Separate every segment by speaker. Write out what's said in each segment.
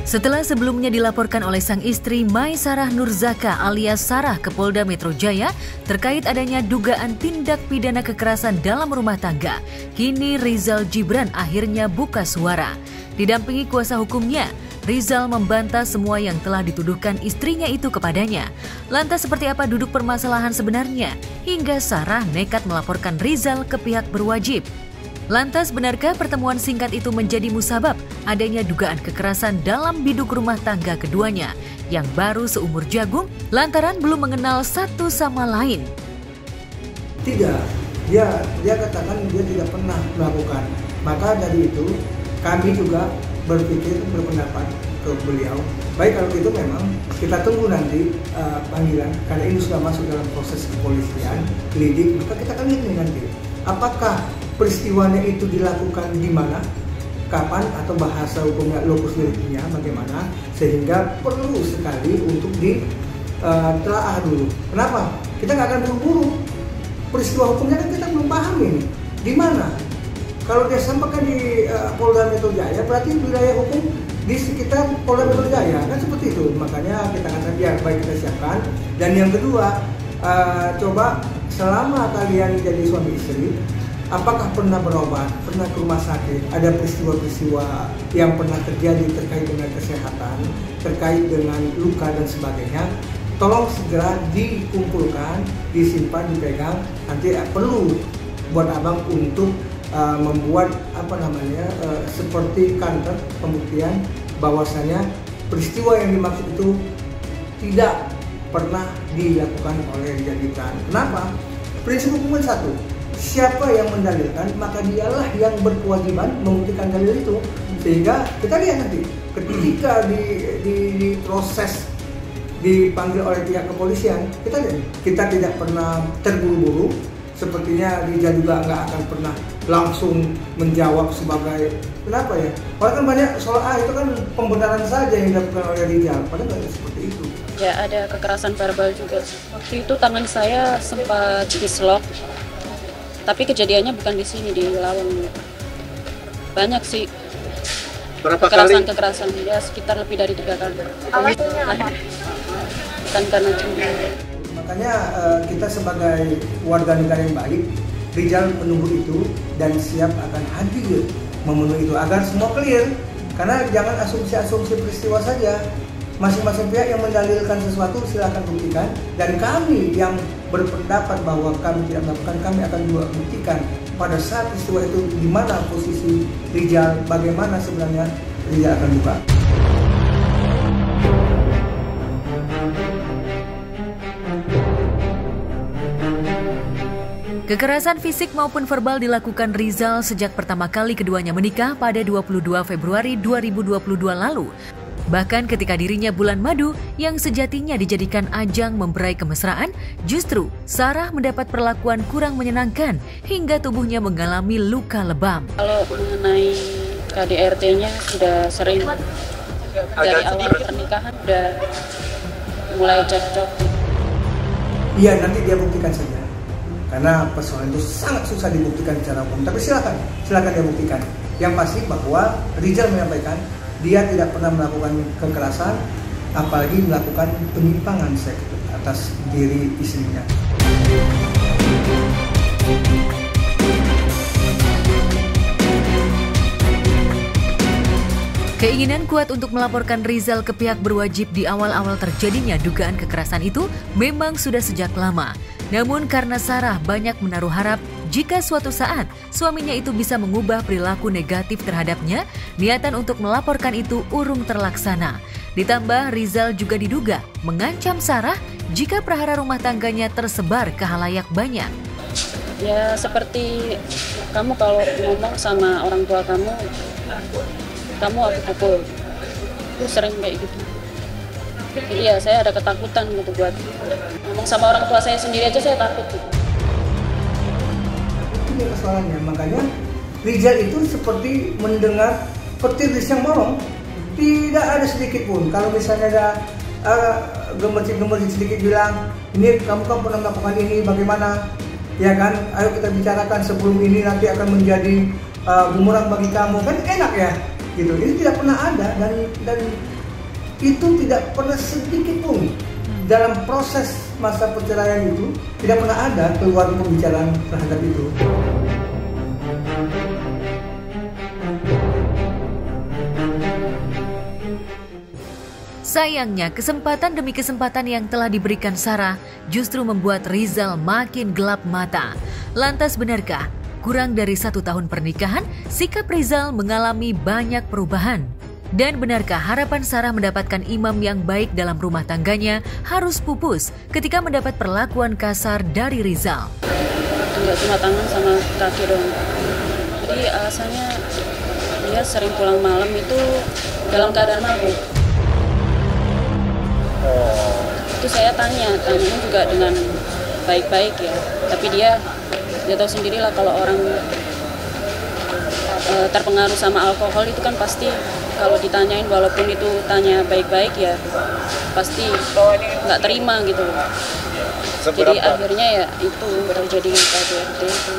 Speaker 1: Setelah sebelumnya dilaporkan oleh sang istri Mai Sarah Nurzaka alias Sarah ke Polda Metro Jaya terkait adanya dugaan tindak pidana kekerasan dalam rumah tangga, kini Rizal Gibran akhirnya buka suara. Didampingi kuasa hukumnya, Rizal membantah semua yang telah dituduhkan istrinya itu kepadanya. Lantas seperti apa duduk permasalahan sebenarnya hingga Sarah nekat melaporkan Rizal ke pihak berwajib? Lantas benarkah pertemuan singkat itu menjadi musabab adanya dugaan kekerasan dalam biduk rumah tangga keduanya yang baru seumur jagung lantaran belum mengenal satu sama lain?
Speaker 2: Tidak, dia katakan dia tidak pernah melakukan. Maka dari itu kami juga berpendapat ke beliau, baik kalau itu memang kita tunggu nanti panggilan, karena ini sudah masuk dalam proses kepolisian, lidik, maka kita akan lihat nanti apakah peristiwanya itu dilakukan di mana, kapan, atau bahasa hukumnya lokus deliktinya bagaimana, sehingga perlu sekali untuk ditelaah dulu. Kenapa? Kita nggak akan buru-buru. Peristiwa hukumnya kan kita belum paham ini di mana. Kalau dia sampaikan di Polda Metro Jaya, berarti wilayah hukum di sekitar Polda Metro Jaya, kan seperti itu. Makanya kita katakan biar baik kita siapkan. Dan yang kedua, coba selama kalian jadi suami istri, apakah pernah berobat, pernah ke rumah sakit, ada peristiwa-peristiwa yang pernah terjadi terkait dengan kesehatan, terkait dengan luka dan sebagainya, tolong segera dikumpulkan, disimpan, dipegang. Nanti perlu buat abang untuk membuat seperti kantor pembuktian bahwasanya peristiwa yang dimaksud itu tidak pernah dilakukan oleh Rizal Gibran. Kenapa? Prinsip hukum satu. Siapa yang mendalilkan, maka dialah yang berkewajiban membuktikan dalil itu. Sehingga kita lihat nanti ketika di proses dipanggil oleh pihak kepolisian, kita lihat, kita tidak pernah terburu-buru. Sepertinya Rizal juga nggak akan pernah langsung menjawab sebagai kenapa ya? Padahal kan banyak soal itu kan pembenaran saja yang dilakukan oleh Rizal, padahal nggak seperti itu.
Speaker 3: Ya ada kekerasan verbal juga. Waktu itu tangan saya sempat dislok. Tapi kejadiannya bukan di sini, di Lawang. Banyak sih.
Speaker 4: Berapa kali?
Speaker 3: Kekerasan dia sekitar lebih dari 3 kali. Alasannya apa? Bukan karena cemburu.
Speaker 2: Makanya kita sebagai warga negara yang baik, Rizal menunggu itu dan siap akan hadir memenuhi itu agar semua clear. Karena jangan asumsi-asumsi peristiwa saja. Masing-masing pihak yang mendalilkan sesuatu silakan buktikan, dan kami yang berpendapat bahwa kami tidak melakukan, kami akan juga buktikan pada saat peristiwa itu di mana posisi Rizal, bagaimana sebenarnya Rizal akan buka.
Speaker 1: Kekerasan fisik maupun verbal dilakukan Rizal sejak pertama kali keduanya menikah pada 22 Februari 2022 lalu. Bahkan ketika dirinya bulan madu yang sejatinya dijadikan ajang memberai kemesraan, justru Sarah mendapat perlakuan kurang menyenangkan hingga tubuhnya mengalami luka lebam.
Speaker 3: Kalau mengenai KDRT-nya sudah sering, dari awal pernikahan sudah mulai cekcok.
Speaker 2: Iya, nanti dia buktikan saja. Karena persoalan itu sangat susah dibuktikan secara umum. Tapi silakan dia buktikan. Yang pasti bahwa Rizal menyampaikan dia tidak pernah melakukan kekerasan, apalagi melakukan penyimpangan seks atas diri istrinya.
Speaker 1: Keinginan kuat untuk melaporkan Rizal ke pihak berwajib di awal-awal terjadinya dugaan kekerasan itu memang sudah sejak lama. Namun karena Sarah banyak menaruh harap jika suatu saat suaminya itu bisa mengubah perilaku negatif terhadapnya, niatan untuk melaporkan itu urung terlaksana. Ditambah Rizal juga diduga mengancam Sarah jika prahara rumah tangganya tersebar ke halayak banyak.
Speaker 3: Ya seperti kamu kalau ngomong sama orang tua kamu aku pukul. Itu sering kayak gitu. Iya, saya ada ketakutan gitu buat ngomong sama orang tua saya sendiri aja saya takut gitu.
Speaker 2: Ini persoalannya, makanya Rizal itu seperti mendengar petir di siang bolong. Tidak ada sedikit pun. Kalau misalnya ada gemercik sedikit bilang, ini kamu kan pernah melakukan ini, bagaimana? Ya kan, ayo kita bicarakan sebelum ini nanti akan menjadi bumerang bagi kamu, kan enak ya. Gitu. Ini tidak pernah ada dan itu tidak pernah sedikit pun dalam proses masa perceraian itu tidak pernah ada keluar pembicaraan terhadap itu.
Speaker 1: Sayangnya, kesempatan demi kesempatan yang telah diberikan Sarah justru membuat Rizal makin gelap mata. Lantas benarkah, kurang dari 1 tahun pernikahan, sikap Rizal mengalami banyak perubahan? Dan benarkah harapan Sarah mendapatkan imam yang baik dalam rumah tangganya harus pupus ketika mendapat perlakuan kasar dari Rizal?
Speaker 3: Enggak cuma tangan sama kaki dong. Jadi alasannya dia sering pulang malam itu dalam keadaan mabuk. Itu saya tanya juga dengan baik-baik ya. Tapi dia tahu sendirilah kalau orang terpengaruh sama alkohol itu kan pasti kalau ditanyain walaupun itu tanya baik-baik ya pasti nggak terima gitu. Jadi akhirnya ya itu terjadi KDRT itu.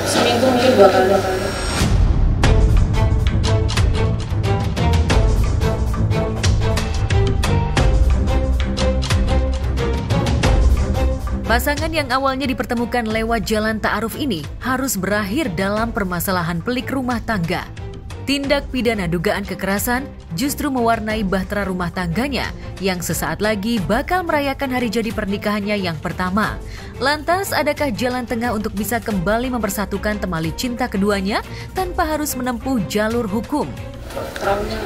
Speaker 3: Seminggu mungkin 2 kali.
Speaker 1: Pasangan yang awalnya dipertemukan lewat jalan ta'aruf ini harus berakhir dalam permasalahan pelik rumah tangga. Tindak pidana dugaan kekerasan justru mewarnai bahtera rumah tangganya yang sesaat lagi bakal merayakan hari jadi pernikahannya yang pertama. Lantas, adakah jalan tengah untuk bisa kembali mempersatukan temali cinta keduanya tanpa harus menempuh jalur hukum?
Speaker 3: Trauma.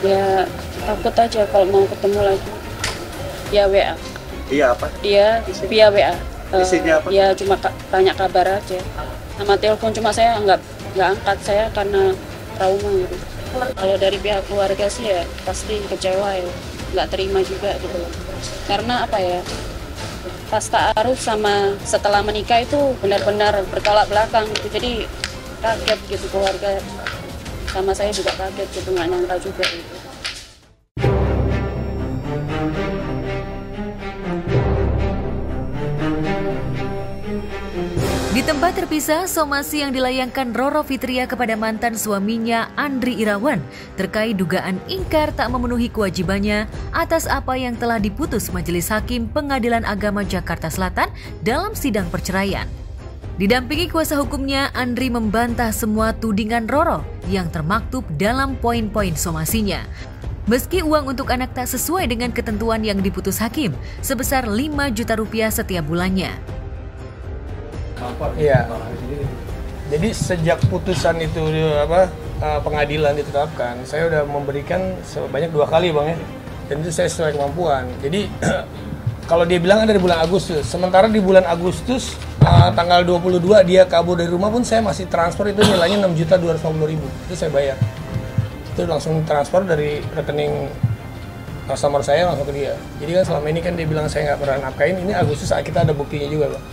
Speaker 3: Ya takut aja kalau mau ketemu lagi. Ya WA.
Speaker 4: Iya apa?
Speaker 3: Dia via WA.
Speaker 4: Isinya apa?
Speaker 3: Ya cuma tanya kabar aja. Sama telepon cuma saya nggak angkat saya karena trauma gitu. Kalau dari pihak keluarga sih ya pasti kecewa ya, nggak terima juga gitu loh. Karena apa ya? Pas ta'aruf sama setelah menikah itu benar-benar bertolak belakang gitu. Jadi kaget gitu keluarga. Sama saya juga kaget gitu, nggak nyangka juga gitu.
Speaker 1: Di tempat terpisah, somasi yang dilayangkan Roro Fitria kepada mantan suaminya Andri Irawan terkait dugaan ingkar tak memenuhi kewajibannya atas apa yang telah diputus Majelis Hakim Pengadilan Agama Jakarta Selatan dalam sidang perceraian. Didampingi kuasa hukumnya, Andri membantah semua tudingan Roro yang termaktub dalam poin-poin somasinya. Meski uang untuk anak tak sesuai dengan ketentuan yang diputus hakim sebesar 5 juta rupiah setiap bulannya.
Speaker 5: Iya. Jadi sejak putusan itu pengadilan ditetapkan, saya udah memberikan sebanyak 2 kali bang ya. Dan itu saya sesuai kemampuan. Jadi kalau dia bilang ada di bulan Agustus, sementara di bulan Agustus tanggal 22 dia kabur dari rumah pun saya masih transfer itu nilainya 6.250.000. Itu saya bayar. Itu langsung transfer dari rekening customer saya langsung ke dia. Jadi kan selama ini kan dia bilang saya nggak pernah nafkain. Ini Agustus kita ada buktinya juga bang.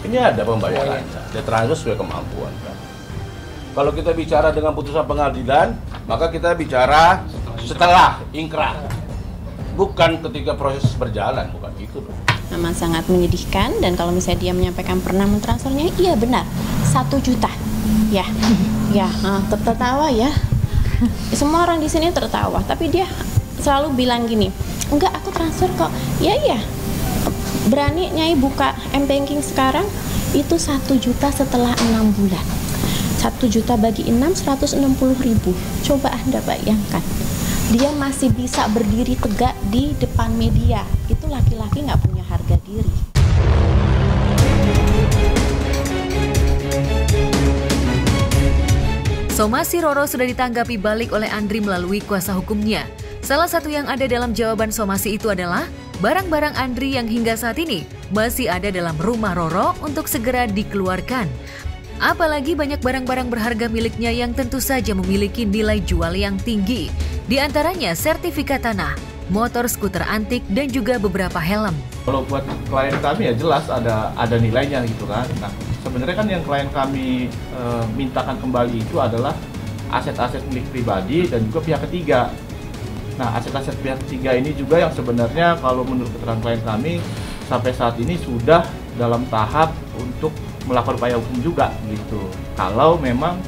Speaker 6: Ini ada pembayaran, dia transfer sesuai kemampuan kan. Kalau kita bicara dengan putusan pengadilan, maka kita bicara setelah ingkrah, bukan ketika proses berjalan, bukan gitu loh.
Speaker 7: Memang sangat menyedihkan, dan kalau misalnya dia menyampaikan pernah mentransfernya, iya benar, 1 juta, ya, tertawa ya. Semua orang di sini tertawa, tapi dia selalu bilang gini, enggak aku transfer kok, iya. Berani Nyai buka M-Banking sekarang itu 1 juta setelah 6 bulan. 1 juta bagi 6, 160.000. Coba Anda bayangkan. Dia masih bisa berdiri tegak di depan media. Itu laki-laki nggak punya harga diri.
Speaker 1: Somasi Roro sudah ditanggapi balik oleh Andri melalui kuasa hukumnya. Salah satu yang ada dalam jawaban somasi itu adalah barang-barang Andri yang hingga saat ini masih ada dalam rumah Roro untuk segera dikeluarkan. Apalagi banyak barang-barang berharga miliknya yang tentu saja memiliki nilai jual yang tinggi. Di antaranya sertifikat tanah, motor skuter antik, dan juga beberapa helm.
Speaker 6: Kalau buat klien kami ya jelas ada nilainya gitu kan. Nah, sebenarnya kan yang klien kami mintakan kembali itu adalah aset-aset milik pribadi dan juga pihak ketiga. Nah, aset-aset pihak ketiga ini juga yang sebenarnya kalau menurut keterangan klien kami sampai saat ini sudah dalam tahap untuk melakukan upaya hukum juga gitu. Kalau memang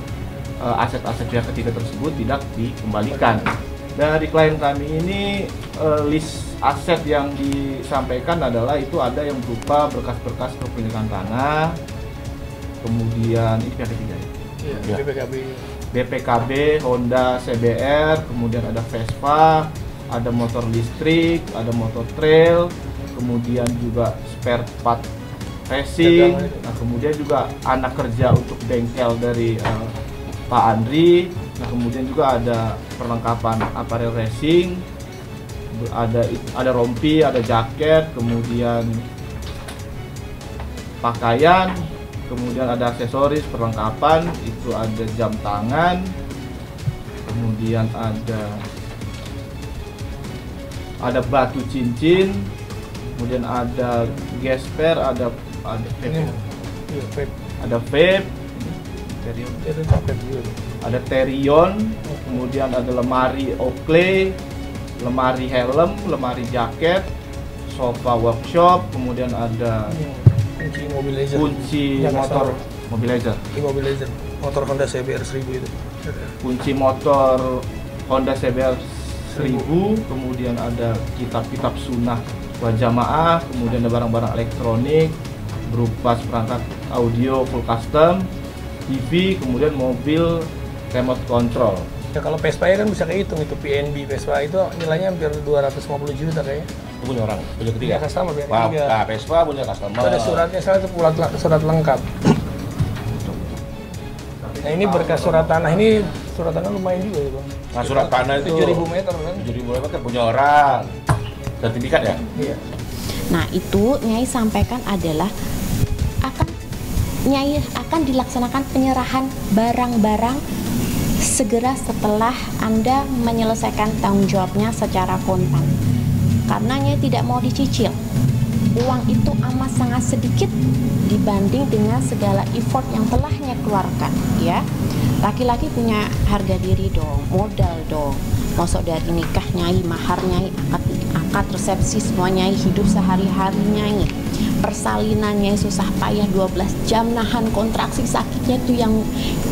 Speaker 6: aset-aset pihak ketiga tersebut tidak dikembalikan. Dari klien kami ini list aset yang disampaikan adalah itu ada yang berupa berkas-berkas kepemilikan tanah, kemudian ini pihak ketiga ya? BPKB, Honda CBR, kemudian ada Vespa, ada motor listrik, ada motor trail, kemudian juga spare part racing, nah kemudian juga anak kerja untuk bengkel dari Pak Andri. Nah kemudian juga ada perlengkapan aparel racing, ada rompi, ada jaket, kemudian pakaian, kemudian ada aksesoris perlengkapan, itu ada jam tangan, kemudian ada batu cincin, kemudian ada gesper, ada vape, ada terion, kemudian ada lemari Oakley, lemari helm, lemari jaket, sofa workshop, kemudian ada kunci motor mobilizer,
Speaker 5: motor Honda CBR 1000 itu.
Speaker 6: Kunci motor Honda CBR 1000, kemudian ada kitab-kitab sunnah buat jamaah, kemudian ada barang-barang elektronik berupa perangkat audio full custom, TV, kemudian mobil remote control.
Speaker 5: Ya kalau Vespa ya kan bisa kehitung itu PNB Vespa itu nilainya hampir 250 juta kayaknya.
Speaker 8: Itu punya orang, punya ketiga.
Speaker 5: Ya, customer punya
Speaker 8: Wow,
Speaker 5: ketiga.
Speaker 8: nah, Vespa punya customer.
Speaker 5: Itu ada suratnya, salah itu surat lengkap. Nah ini berkas surat tanah ini, surat tanah lumayan juga ya Bang.
Speaker 8: Nah surat tanah itu
Speaker 5: 7.000 meter kan?
Speaker 8: 7.000 meter punya orang. Sertifikat ya?
Speaker 5: Iya.
Speaker 7: Nah itu Nyai sampaikan adalah Nyai akan dilaksanakan penyerahan barang-barang segera setelah Anda menyelesaikan tanggung jawabnya secara kontan. Karena Nyai tidak mau dicicil. Uang itu amat sangat sedikit dibanding dengan segala effort yang telah Nyai keluarkan, ya. Laki-laki punya harga diri dong, modal dong. Masuk dari nikah Nyai, mahar Nyai, akad resepsi semua Nyai, hidup sehari-hari Nyai. Persalinan Nyai susah payah 12 jam nahan kontraksi sakitnya tuh yang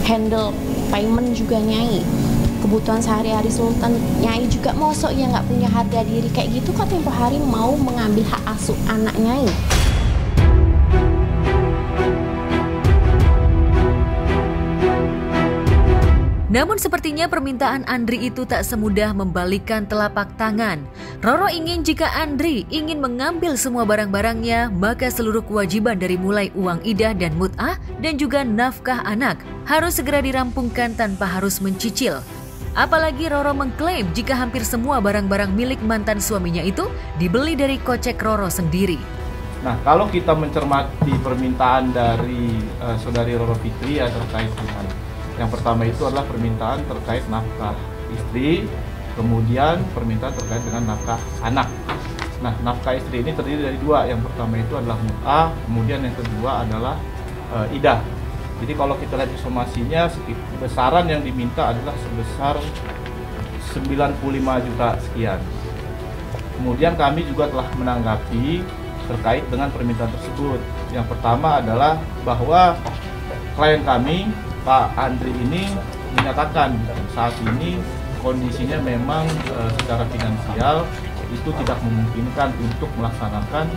Speaker 7: handle payment juga Nyai. Kebutuhan sehari-hari Sultan Nyai juga mosok ya nggak punya harga diri kayak gitu kok tempo hari mau mengambil hak asuh anak Nyai.
Speaker 1: Namun sepertinya permintaan Andri itu tak semudah membalikkan telapak tangan. Roro ingin jika Andri ingin mengambil semua barang-barangnya, maka seluruh kewajiban dari mulai uang idah dan mut'ah dan juga nafkah anak harus segera dirampungkan tanpa harus mencicil. Apalagi Roro mengklaim jika hampir semua barang-barang milik mantan suaminya itu dibeli dari kocek Roro sendiri.
Speaker 6: Nah, kalau kita mencermati permintaan dari saudari Roro Fitri ya terkait dengan yang pertama itu adalah permintaan terkait nafkah istri, kemudian permintaan terkait dengan nafkah anak. Nah, nafkah istri ini terdiri dari dua. Yang pertama itu adalah mut'ah, kemudian yang kedua adalah idah. Jadi kalau kita lihat informasinya, besaran yang diminta adalah sebesar 95 juta sekian. Kemudian kami juga telah menanggapi terkait dengan permintaan tersebut. Yang pertama adalah bahwa klien kami Pak Andri ini menyatakan saat ini kondisinya memang secara finansial itu tidak memungkinkan untuk melaksanakan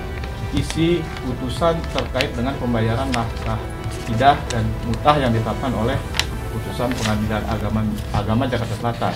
Speaker 6: isi putusan terkait dengan pembayaran nafkah idah dan mut'ah yang ditetapkan oleh putusan Pengadilan Agama Jakarta Selatan.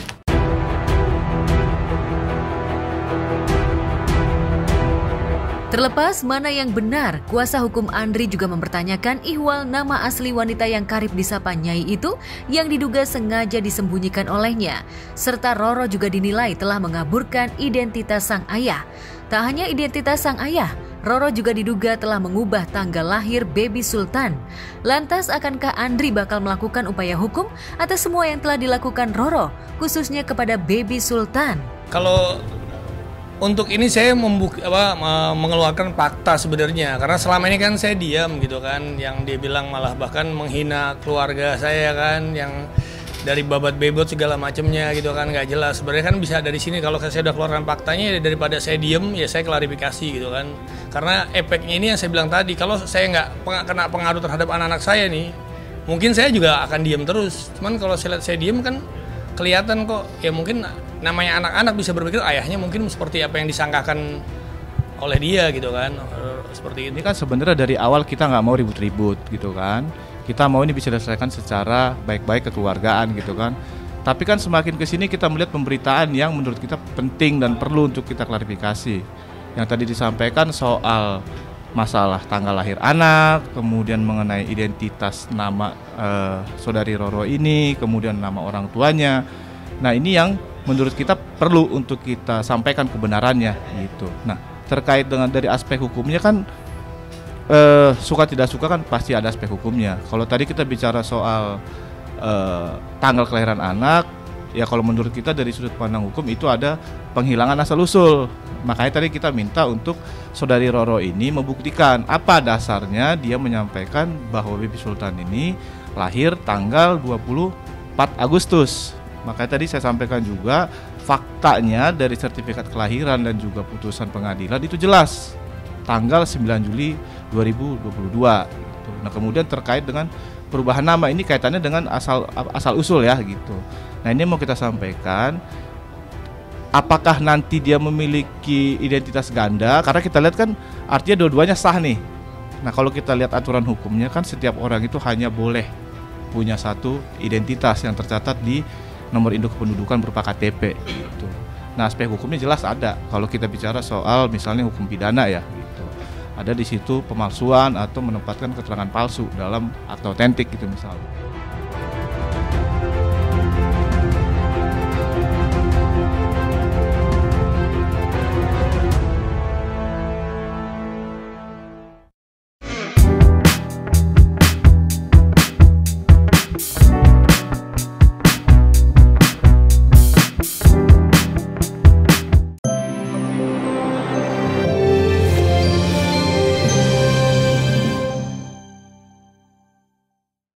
Speaker 1: Terlepas mana yang benar, kuasa hukum Andri juga mempertanyakan ihwal nama asli wanita yang karib disapa Nyai itu yang diduga sengaja disembunyikan olehnya. Serta Roro juga dinilai telah mengaburkan identitas sang ayah. Tak hanya identitas sang ayah, Roro juga diduga telah mengubah tanggal lahir baby Sultan. Lantas akankah Andri bakal melakukan upaya hukum atas semua yang telah dilakukan Roro, khususnya kepada baby Sultan?
Speaker 5: Kalau untuk ini saya mengeluarkan fakta sebenarnya, karena selama ini kan saya diam gitu kan, yang dia bilang malah bahkan menghina keluarga saya kan, yang dari babat bebot segala macamnya gitu kan, nggak jelas. Sebenarnya kan bisa dari sini kalau saya udah keluarkan faktanya, ya daripada saya diem ya saya klarifikasi gitu kan, karena efeknya ini yang saya bilang tadi, kalau saya nggak kena pengaruh terhadap anak-anak saya nih, mungkin saya juga akan diem terus. Cuman kalau saya lihat saya diem kan kelihatan kok, ya mungkin namanya anak-anak bisa berpikir ayahnya mungkin seperti apa yang disangkakan oleh dia gitu kan, seperti
Speaker 6: Ini kan sebenarnya dari awal kita nggak mau ribut-ribut gitu kan. Kita mau ini bisa diselesaikan secara baik-baik kekeluargaan gitu kan. Tapi kan semakin kesini kita melihat pemberitaan yang menurut kita penting dan perlu untuk kita klarifikasi. Yang tadi disampaikan soal masalah tanggal lahir anak, kemudian mengenai identitas nama saudari Roro ini, kemudian nama orang tuanya. Nah ini yang menurut kita perlu untuk kita sampaikan kebenarannya gitu. Nah terkait dengan dari aspek hukumnya kan suka tidak suka kan pasti ada aspek hukumnya. Kalau tadi kita bicara soal tanggal kelahiran anak, ya kalau menurut kita dari sudut pandang hukum itu ada penghilangan asal-usul. Makanya tadi kita minta untuk saudari Roro ini membuktikan apa dasarnya dia menyampaikan bahwa Bibi Sultan ini lahir tanggal 24 Agustus. Makanya tadi saya sampaikan juga faktanya dari sertifikat kelahiran dan juga putusan pengadilan itu jelas tanggal 9 Juli 2022 gitu. Nah kemudian terkait dengan perubahan nama ini kaitannya dengan asal usul ya gitu. Nah ini mau kita sampaikan, apakah nanti dia memiliki identitas ganda? Karena kita lihat kan artinya dua-duanya sah nih. Nah kalau kita lihat aturan hukumnya kan setiap orang itu hanya boleh punya satu identitas yang tercatat di nomor induk kependudukan berupa KTP gitu. Nah aspek hukumnya jelas ada. Kalau kita bicara soal misalnya hukum pidana ya gitu. Ada di situ pemalsuan atau menempatkan keterangan palsu dalam akta otentik gitu misalnya.